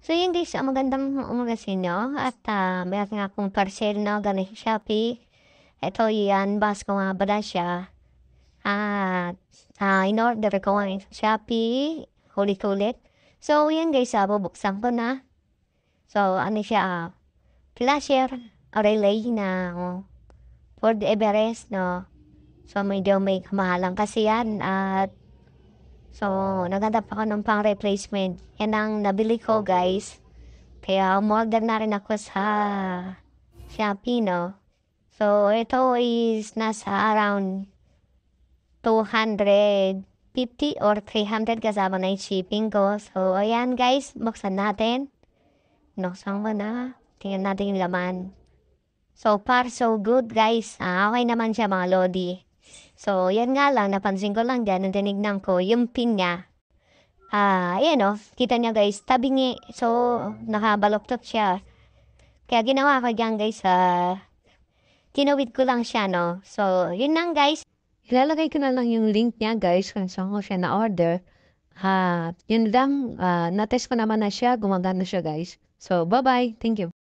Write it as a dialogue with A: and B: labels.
A: So yun guys, magandang umaga sa inyo at meron nga akong parcel na galing sa Shopee. Ito yan, bas ko nga ba siya. At in-order ko nga sa Shopee, kulit-kulit. So yan guys, bubuksan ko na. So ano siya, flasher, relay na for the Everest, no. So medyo may kamahalan kasi yan at so, naghanap ako ng pang replacement. Yan ang nabili ko, guys. Kaya umorder na rin ako sa Shopee, no? So, ito is nasa around 250 or 300 kasama na yung shipping ko. So, ayan guys, buksan natin. Nuksan mo na. Tingnan natin yung laman. So far, so good guys. Okay naman siya mga lodi. So, yan nga lang, napansin ko lang dyan, nang tinignan ko, yung pin niya. Ayan o, kita niya guys, tabingi. So, nakabaloktot siya. Kaya ginawa ko dyan guys, kinawit ko lang siya, no? So, yun lang guys.
B: Ilalagay ko na lang yung link niya guys kung saan ko siya na-order. Yun lang, na-test ko naman na siya, gumagana siya guys. So, bye-bye. Thank you.